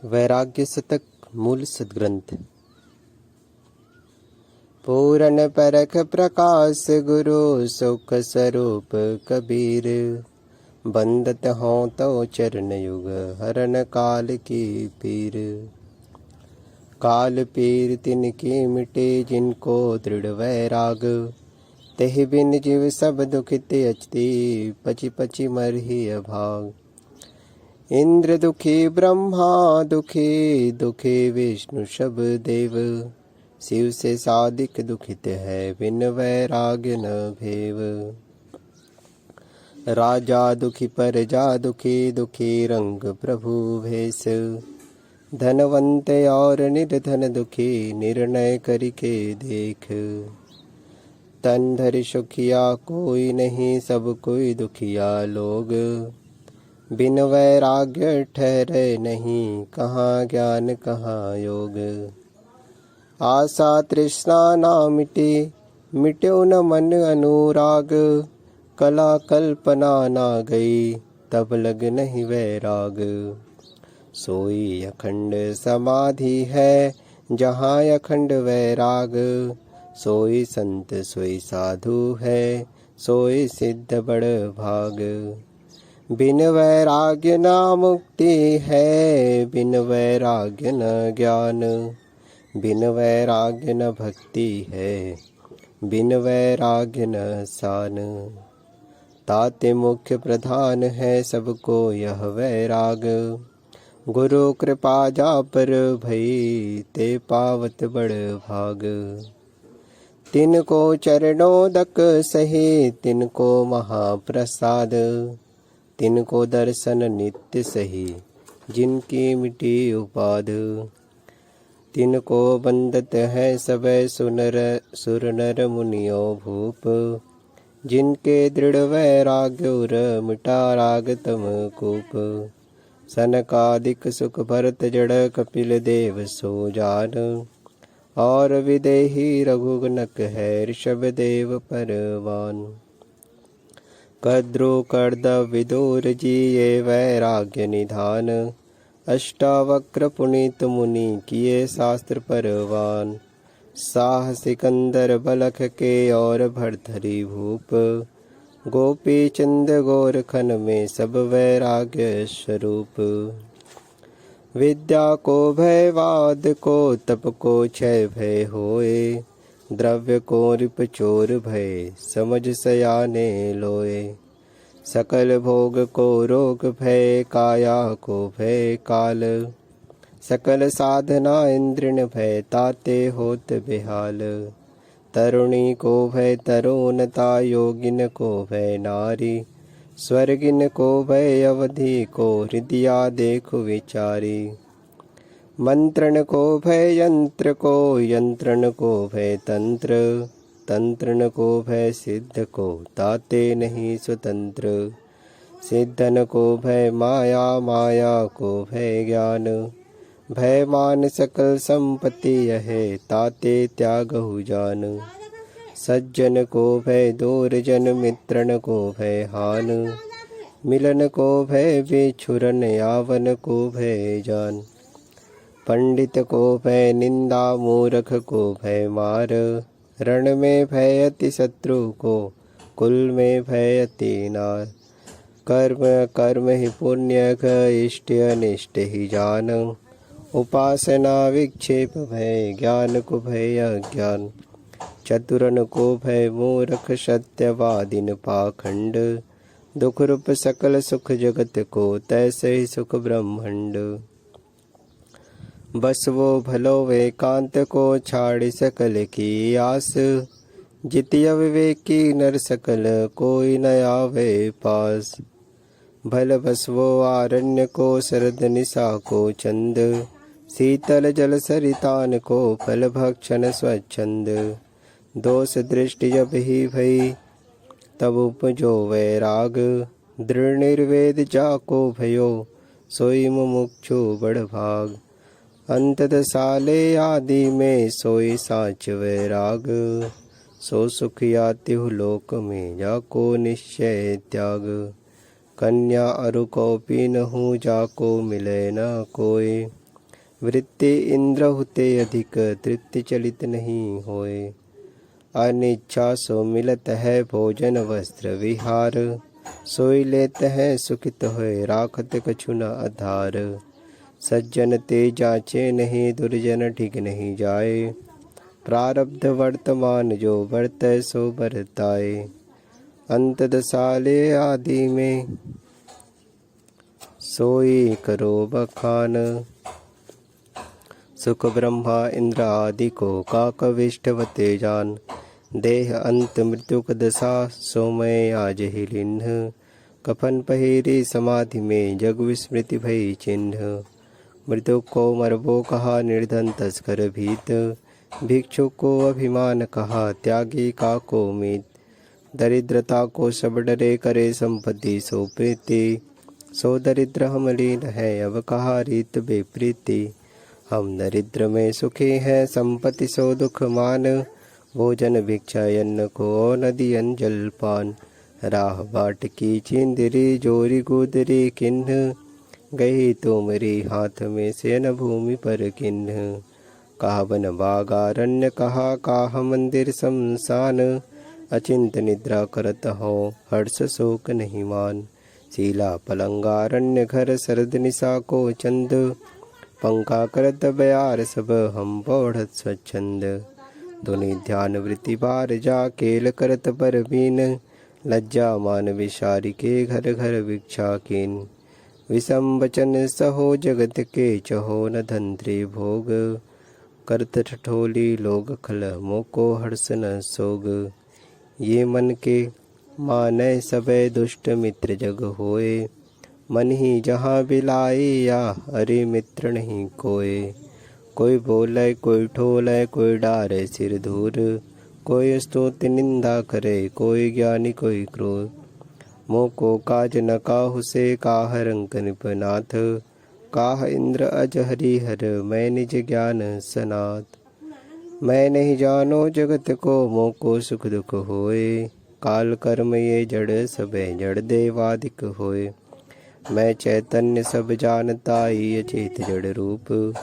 वैराग्य शतक मूल सद्ग्रंथ। पूरन परख प्रकाश गुरु सुख स्वरूप कबीर। बंदत हों तो चरण युग हरन काल की पीर। काल पीर तिनकी मिटे जिनको दृढ़ वैराग। तेहि बिन जीव सब दुखित अचती पचि पचि मरहि अभाग। इंद्र दुखी ब्रह्मा दुखी दुखी विष्णु सब देव। शिव से साधिक दुखित है बिन वैराग्य न भेव। राजा दुखी प्रजा दुखी दुखी रंग प्रभु भेष। धनवंत और निर्धन दुखी निर्णय करके देख। तन धरि सुखिया कोई नहीं सब कोई दुखिया लोग। बिन वैराग्य ठहरे नहीं कहाँ ज्ञान कहाँ योग। आशा तृष्णा ना मिटी मिट्यो न मन अनुराग। कला कल्पना ना गई तब लग नहीं वैराग। सोई अखंड समाधि है जहाँ अखंड वैराग। सोई संत सोई साधु है सोई सिद्ध बड़ भाग। बिन वैराग्य न मुक्ति है बिन वैराग्य न ज्ञान। बिन वैराग्य न भक्ति है बिन वैराग्य न सान। ताते मुख्य प्रधान है सबको यह वैराग। गुरु कृपा जा पर भई ते पावत बड़ भाग। तिनको चरणोदक सही तिनको महाप्रसाद। तिनको दर्शन नित्य सही जिनकी मिटी उपाध। तिनको बंदत है सब सुर नर मुनियो भूप। जिनके दृढ़ वैराग्य उर मिटा राग तम कूप। सनकादिक सुख भरत जड़ कपिल देव सो जान। और विदेही रघुगणक है ऋषभ देव परवान। कद्रु कर्द विदुर जी ये वैराग्य निधान। अष्टावक्र पुनीत मुनि किए शास्त्र परवान। साह सिकंदर बलख के और भरथरी भूप। गोपी चंद गोरखन में सब वैराग्य स्वरूप। विद्या को भयवाद को तप को क्षय भय होए। द्रव्य को रिप चोर भय समझ सयाने लोए। सकल भोग को रोग भय काया को भय काल। सकल साधना इंद्रिन भय ताते होत बेहाल। तरुणी को भय तरुणता योगिन को भय नारी। स्वर्गिन को भय अवधि को हृदया देखु विचारी। मंत्रण को भय यंत्र को यंत्रण को भय तंत्र। तंत्रण को भय सिद्ध को ताते नहीं स्वतंत्र। सिद्धन को भय माया माया को भय ज्ञान। भय मान सकल संपत्ति यह ताते त्यागहु जान। सज्जन को भय दूर जन मित्रन को भय हान। मिलन को भय बिछुरन यावन को भय जान। पंडित को भय निंदा मूर्ख को भय मार। रण में भय अति शत्रु को कुल में भय अति नार। कर्म कर्म ही पुण्य इष्ट अनिष्ट ही जान। उपासना विक्षेप भय ज्ञान को भय अज्ञान। चतुरन को भय मूर्ख सत्यवादिन पाखंड। दुख रूप सकल सुख जगत को तैसे ही सुख ब्रह्मंड। बस वो भलो एकांत को छाड़ सकल की आस। जितिय विवेकी नर सकल कोई न आवे पास। भल बस वो आरण्य को शरद निशा को चंद। शीतल जल सरितान को फल भक्षण स्वच्छंद। दोष दृष्टि जब ही भई तब उपजो वैराग। दृढ़ निर्वेद जाको भयो सोई मुमुक्षु बड़ भाग। अंतत साले आदि में सोई साच वैराग। सो सुख या तिहु लोक में जाको निश्चय त्याग। कन्या अरु को पीनहु जाको मिले न कोय। वृत्ति इंद्र हुते अधिक, तृप्ति चलित नहीं होए। अनिच्छा सो मिलत है भोजन वस्त्र विहार, सोई लेत है सुखित होए राखत कछु न आधार। सज्जन ते जाचे नहीं, दुर्जन ठीक नहीं जाए, प्रारब्ध वर्तमान जो वर्तै सो बरताए। अंत दसाले आदि में सोई करो बखान, सुख ब्रह्मा इंद्र आदि को काकविष्टवते जान। देह अंत मृत्यु दशा, सोमय आज ही लिन्ह, कफन पहिरी समाधि में जग विस्मृति भई चिन्ह। मृत्यु को मरबो कहा, निर्धन तस्कर भीत, भिक्षु को अभिमान कहा, त्यागी का को मीत। दरिद्रता को सब डरे, करे संपत्ति सो प्रीति, सो दरिद्र हम लीन है, अब कहा रीत बेप्रीति। हम दरिद्र में सुखी हैं, संपत्ति सो दुख मान, भोजन भिक्षा अन्न को नदियन जलपान। राह बाट की चिंदरी, जोरी गुदरी किन्ह, गई तुमरी हाथ में से न भूमि पर किन्ह। कहा बन बागारण्य कहा, काह मंदिर शमशान, अचिंत निद्रा करत हो हर्ष शोक नहीं मान। शीला पलंगारण्य घर, शरद निशा को चंद, पंखा करत बयार सब हम पौढ़त स्वच्छंद। धुनि ध्यान वृत्ति बार जा, केल करत पर बीन, लज्जा मान विशारी के घर घर भिक्षा कीन। विषम वचन सहो जगत के, चहो न धंत्री भोग, करत ठठोली लोग खल, मोको हर्ष न सोग। ये मन के मानय सबे, दुष्ट मित्र जग होए, मन ही जहाँ बिलाए या, अरे मित्र नहीं कोय। कोई बोले कोई ठोले, कोई डारे सिर धूर, कोई स्तुति निंदा करे, कोई ज्ञानी कोई क्रूर। मोह को काज न काहु से, काह रंक निपनाथ, काह इंद्र अज हरि हर, मैं निज ज्ञान सनाथ। मैं नहीं जानो जगत को, मोह को सुख दुख होए, काल कर्म ये जड़ सबे, जड़ देवादिक होए। मैं चैतन्य सब जानता, ये चेत जड़ रूप,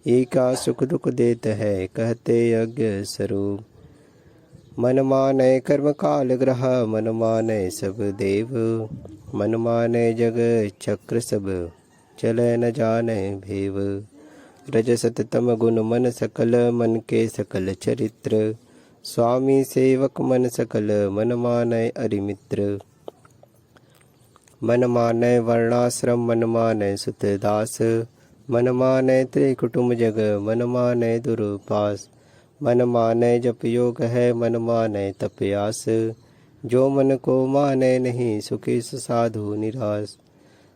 एका सुख दुख देत है, कहते यज्ञ स्वरूप। मन माने कर्म काल ग्रह, मन माने सब देव, मन माने जग चक्र सब, चले न जाने भेव। रजसत तम गुण मन सकल, मन के सकल चरित्र, स्वामी सेवक मन सकल, मन माने अरिमित्र। मन माने वर्णाश्रम, मन माने सुत दास, मन माने त्रिकुटुम्ब जग, मन माने दुर्पास। मन माने जप योग है, मन माने तपयास, जो मन को माने नहीं, सुखी साधु निराश।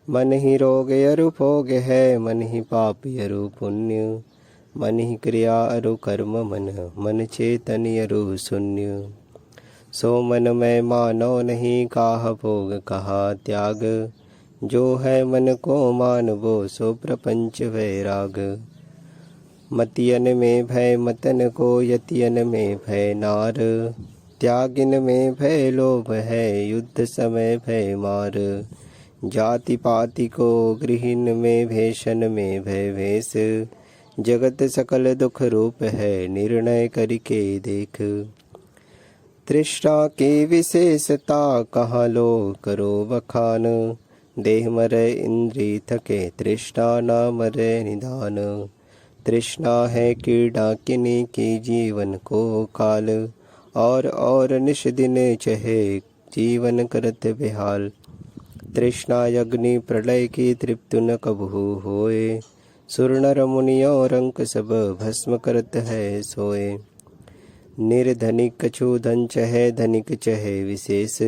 मन ही रोग अरु भोग है, मन ही पाप अरु पुण्य, मन ही क्रिया अरु कर्म मन, मन चेतन अरु शून्य। सो मन में मानो नहीं, काह भोग कहा त्याग, जो है मन को मानवो, सो प्रपंच वैराग। मतियन में भय मतन को, यतियन में भय नार, त्यागिन में भय लोभ है, युद्ध समय भय मार। जाति पाति को गृहिन में, भेषण में भय भेष, जगत सकल दुख रूप है, निर्णय करके देख। तृष्णा की विशेषता कहाँ लो करो बखान, देह मरे इंद्री थके, तृष्णा न मरे निधान। तृष्णा है कीड़ा किनी की, जीवन को काल, और निश दिन चहे, जीवन करत बेहाल। तृष्णा अग्नि प्रलय की, तृप्त न कबहू होए, सुर नर मुनियों रंक सब, भस्म करत है सोए। निर्धनिक कछु धन चहे, धनिक चहे विशेष,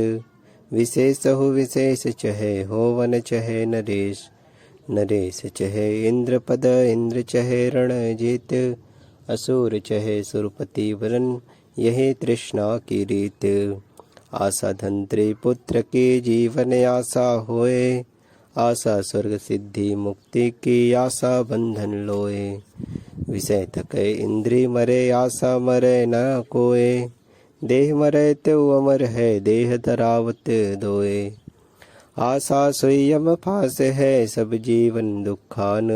विशेष हो विशेष चहे, होवन चहे नरेश। नरेश चहे इंद्र पद, इंद्र चहे रण जीत, असुर चहे सुरपति वरन, यही तृष्णा की रीत। आशा धंत्री पुत्र की, जीवन आशा होए, आशा स्वर्ग सिद्धि मुक्ति की, आशा बंधन लोए। विषय थके इंद्री मरे, आशा मरे न कोय, देह मरे त्यो अमर है, देह धरावत दोए। आशा सोई यम फास है, सब जीवन दुखान,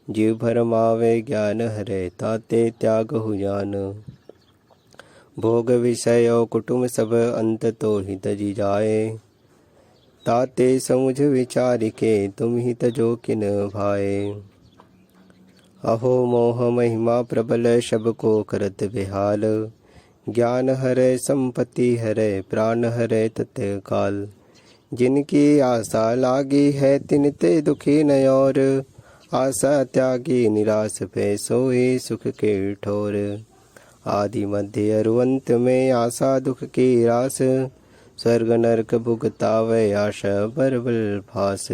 जीव भरमावे ज्ञान हरे ताते त्यागहु जान। भोग विषय और कुटुम सब अंत तो ही तजी जाए। ताते समुझ विचार के तुम ही तजो किन भाए। अहो मोह महिमा प्रबल शब को करत बेहाल। ज्ञान हरे संपत्ति हरे प्राण हरे तत्काल। जिनकी आशा लागी है तिन ते दुखी न और। आशा त्यागी निराश पे सोए सुख के ठोर। आदि मध्य अरु अंत में आशा दुख की रास। स्वर्ग नरक भुगतावे आशा बरबल फास।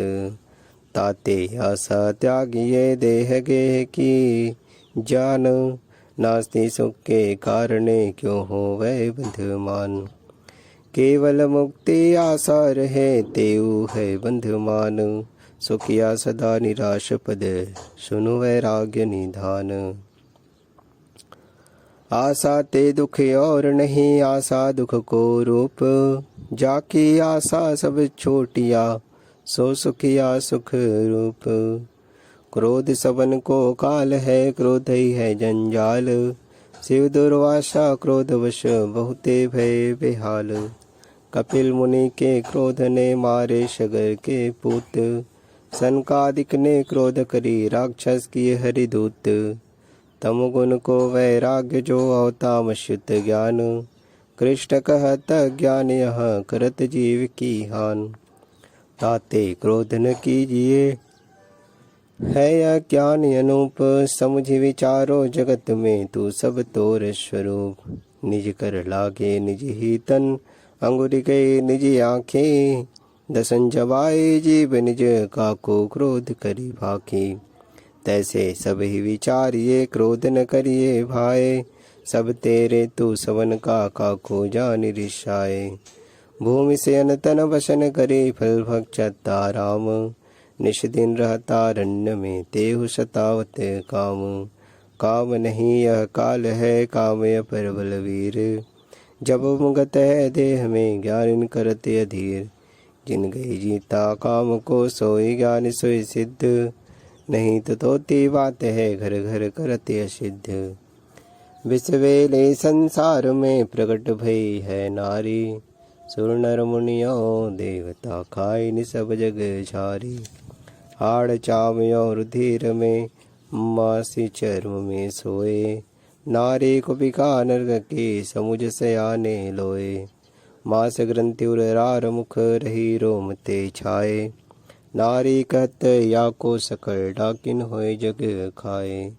ताते आशा त्यागिए देह गेह की जान। नास्ति सुख के कारणे क्यों हो वै बंधमान। केवल मुक्ति आशा रहे तेऊ है बंधमान। सुखिया सदा निराश पद सुनु वैराग्य निधान। आशा ते दुख और नहीं आशा दुख को रूप। जाकी आशा सब छोटिया सो सुखिया सुख रूप। क्रोध सबन को काल है क्रोध ही है जंजाल। शिव दुर्वासा क्रोधवश बहुते भय बेहाल। कपिल मुनि के क्रोध ने मारे सगर के पूत। सनकादिक ने क्रोध करी राक्षस किए हरिदूत। तम गुण को वैराग्य जो अवतामश्युत ज्ञान। कृष्ण कहत ज्ञान यह करत जीव की हान। ताते क्रोध न कीजिए है यह ज्ञान अनूप। समझ विचारो जगत में तू सब तोर स्वरूप। निज कर लागे निज ही तन अंगुरी गए निज आँखें। दसन जवाए जीव निज काको क्रोध करी भाकी। तैसे सब ही विचारिए क्रोध न करिए भाए। सब तेरे तू सवन का काको जान रिसाए। भूमि से अनतन वसन करे फल भक्षता राम। निश दिन रहता रण्य में तेहु सतावत काम। काम नहीं यह काल है काम यह पर बलवीर। जब मुगत है देह में ज्ञान करते अधीर। जिन गई जीता काम को सोई ज्ञान सोई सिद्ध। नहीं तो तोती बात है घर घर करते असिद्ध। विश्वेले संसार में प्रकट भई है नारी। सुर नर मुनियों देवता खाई नि सब जग झारी। हाड़ चाम और धीर में मासी चर्म में सोए। नारी को बिका नरक के समुझ सयाने लोए। मास ग्रंथि उरार मुख रही रोम ते छाए। नारी कहत या को सकल डाकिन होए जग खाए।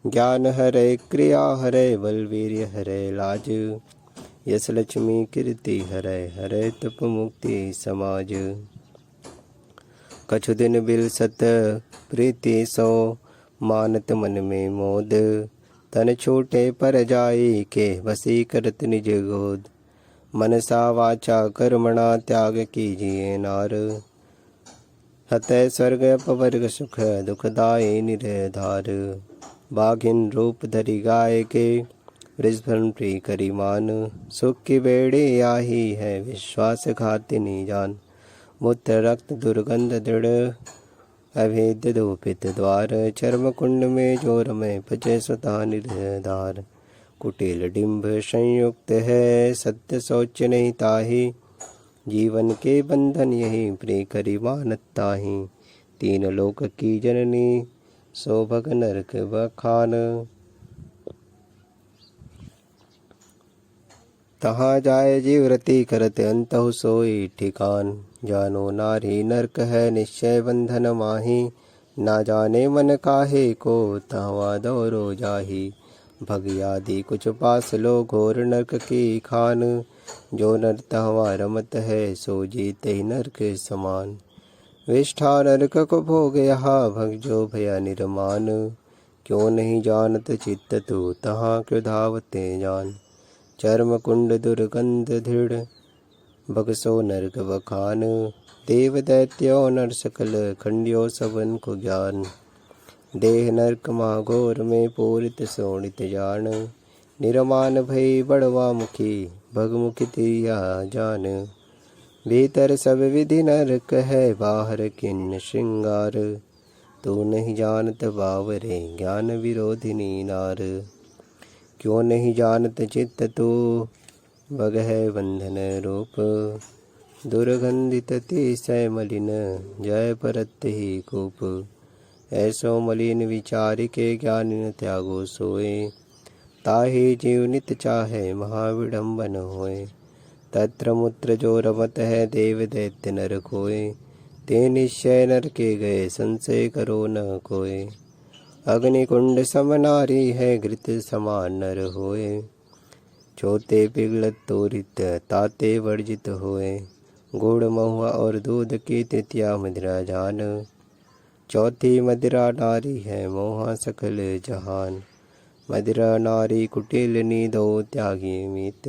ज्ञान हरे क्रिया हरे बलवीर हरे लाज। यश लक्ष्मी कीर्ति हरे हरे तप मुक्ति समाज। कछु दिन बिल सत प्रीति सो मानत मन में मोद। तन छूटे पर जाई के बसी करत निज गोद। मनसा वाचा कर्मणा त्याग कीजिए नार। हतः स्वर्ग अपवर्ग सुख दुखदायी निर्धार। बाघिन रूप धरि गाय के वृषभन प्रिय करी मान। सुख की बेड़ी आही है विश्वास घातिनी जान। मूत्र रक्त दुर्गंध दृढ़ अभेद्य धूपित द्वार। चर्म कुंड में जोर में पचे स्वतः निर्धार। कुटिल डिंब संयुक्त है सत्य शौच नहीं ताही। जीवन के बंधन यही प्रिय करी मानत ताही। तीन लोक की जननी शोभग नरक बखान। तहाँ जाए जीव रति करत अंतहु सोई ठिकान। जानो नारी नरक है निश्चय बंधन माही। ना जाने मन काहे को तहवा दौरो जाही। भगियादि कुछ पास लो घोर नरक की खान। जो नर तहवा रमत है सो जीते ही नरक समान। विष्ठा नरक को भोग यहाँ भग जो भया निर्मान। क्यों नहीं जानत चित्त तू तहाँ क्यों धावते जान। चर्म कुंड दुर्गंध दृढ़ बगसो नरक बखान। देव दैत्यो नर सकल खंडियो सबन को ज्ञान। देह नरक महाघोर में पूरित सोणित जान। निरमान भई बड़वा मुखी भगमुखी तिया जान। भीतर सब विधि नरक है बाहर किन्न श्रृंगार। तू नहीं जानत बावरे ज्ञान विरोधिनी नार। क्यों नहीं जानत चित्त तू बगह बंधन रूप। दुर्गंधित तिसय मलिन जय परत ही कूप। ऐसो मलिन विचार के ज्ञान न त्यागो सोए। ताहि जीव नित चाहे महाविडम्बन होए। तत्र मूत्र जो रमत है देव दैत्य नर कोय। ते निश्चय नर के गए संशय करो न कोय। अग्निकुंड सम नारी है घृत समान नर होए। छोते पिघलत तोरित ताते वर्जित होए। गुड़ महुआ और दूध की तृतीया मदिरा जान। चौथी मदिरा नारी है मोहा सकल जहान। मदिरा नारी कुटिलनी दो त्यागी मीत।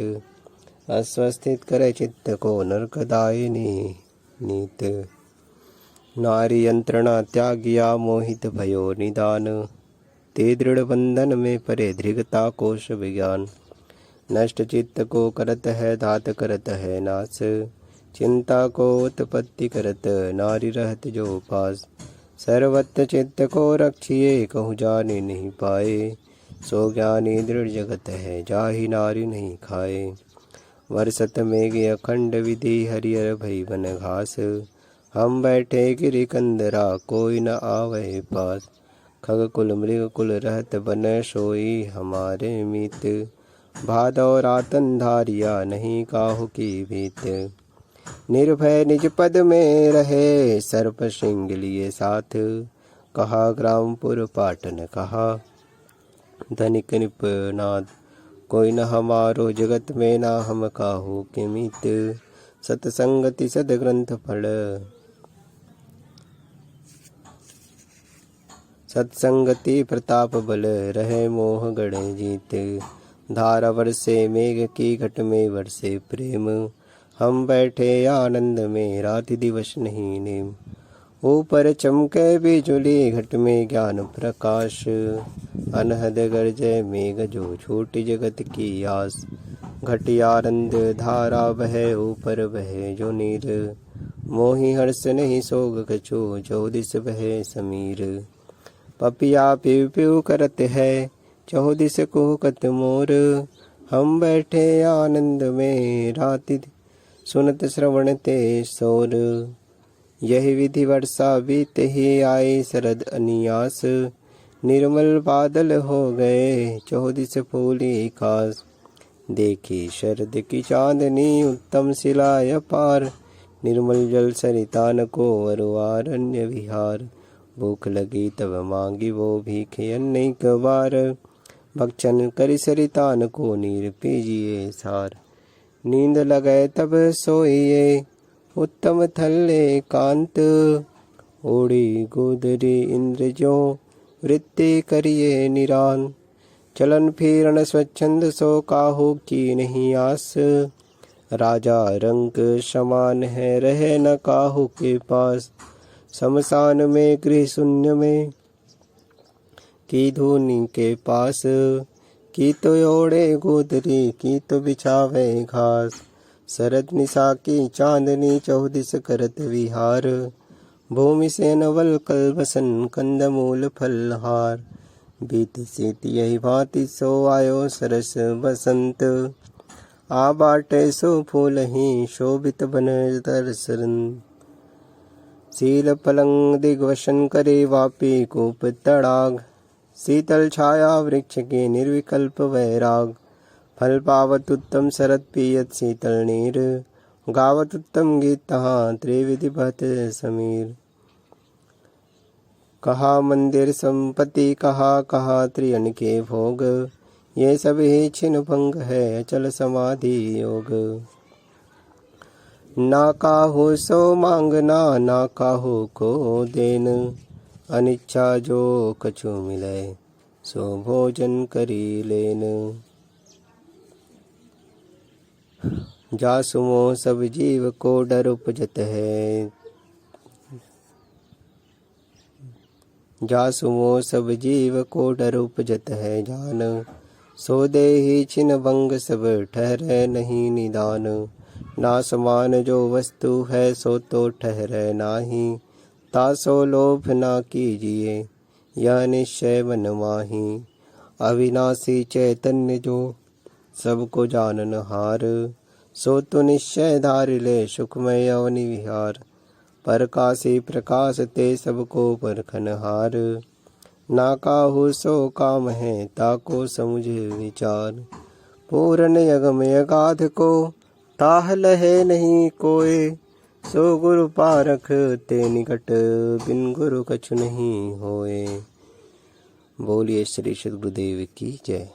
अस्वस्थित करे चित्त को नरकदायिनी नीत। नारी यंत्रणा त्यागिया मोहित भयो निदान। ते दृढ़ बंधन में परे दृढ़ता कोश विज्ञान। नष्ट चित्त को करत है धात करत है नाश। चिंता को उत्पत्ति करत नारी रहत जो पास। सर्वत्र चित्त को रक्षिए कहूँ जाने नहीं पाए। सो ज्ञानी दृढ़ जगत है जाहि नारी नहीं खाए। वर्षत मेघ अखंड विधि हरियर भई बन घास। हम बैठे गिरि कंदरा कोई न आवे पास। खग कुल मृग कुल रहत बन सोई हमारे मीत। भादव रातन धारिया नहीं काहू की भीत। निर्भय निज पद में रहे सर्प सिंह लिए साथ। कहा ग्रामपुर पाटन कहा धनिक निपनाद। कोई न हमारो जगत में ना हम काहू के मीत। सतसंगति सद ग्रंथ फल सत्संगति प्रताप बल रहे मोह गढ़े जीत। धारा वर्षे मेघ की घट में वर्षे प्रेम। हम बैठे आनंद में रात दिवस नहीं नेम। ऊपर चमके बिजुली घट में ज्ञान प्रकाश। अनहद गरजय मेघ जो छोटी जगत की आस। घटी आनंद धारा बह ऊपर बह जो नीर। मोहि हर्ष नहीं सोग कछु चौदिस बह समीर। पपिया पिव पिव करत है चौदिस कुहकत मोर। हम बैठे आनंद में राति सुनत श्रवण ते शोर। यही विधि वर्षा बीत ही आई शरद अनियास। निर्मल बादल हो गए चौदिस फूली कास। देखी शरद की चांदनी उत्तम शिलाय पार। निर्मल जल सरितान को अरुआरण्य विहार। भूख लगी तब मांगी वो भीखे अनेक बार। भक्षण करि सरितान को नीर पीजिए सार। नींद लगे तब सोइए उत्तम थल्ले कांत। ओढ़ी गोदरी इंद्र जो वृत्ति करिए निरान। चलन फिरन स्वच्छंद सो काहू की नहीं आस। राजा रंग समान है रहे न काहू के पास। शमशान में गृह शून्य में की धूनी के पास। की तो ओढ़े गोदरी की तो बिछावे घास। शरद निशा की चांदनी चौदिस करत विहार। भूमि से नवल कल बसन कंदमूल फलहार। बीत शीत यही भांति सो आयो सरस बसंत। आ बाटे सो फूल ही शोभित बन दर्शन। शील पलंग दिग्वशन करे वापी कूप तड़ाग। शीतल छाया वृक्ष के निर्विकल्प वैराग। फल पावत उत्तम शरद पियत शीतल नीर। गावत उत्तम गीत तहाँ त्रिविधि बहत समीर। कहा मंदिर संपत्ति कहा कहा त्रियन के भोग। ये सब ही छिन भंग है अचल समाधि योग। ना काहू सो मांगना ना काहू को देन। अनिच्छा जो कछु मिले सो भोजन करी लेन। जासुमो सब जीव को डर उपजत है। जासुमो सब जीव को डर उपजत है जान। सो दे ही छिन भंग सब ठहरे नहीं निदान। ना समान जो वस्तु है सो तो ठहरे नाही। तासो लोभ न कीजिए, यह निश्चय मन माही। अविनाशी चैतन्य जो सबको जानन हार, सो तो निश्चय धारि ले सुखमय अवनि विहार। प्रकाशी प्रकाश ते सबको परखन हार, ना काहू सो काम है ताको समुझ विचार। पूर्ण यगम यगाध को ताह लहे नहीं कोय, सो गुरु पारख ते निकट बिन गुरु कछु नहीं होए। बोलिए श्री सद्गुरुदेव की जय।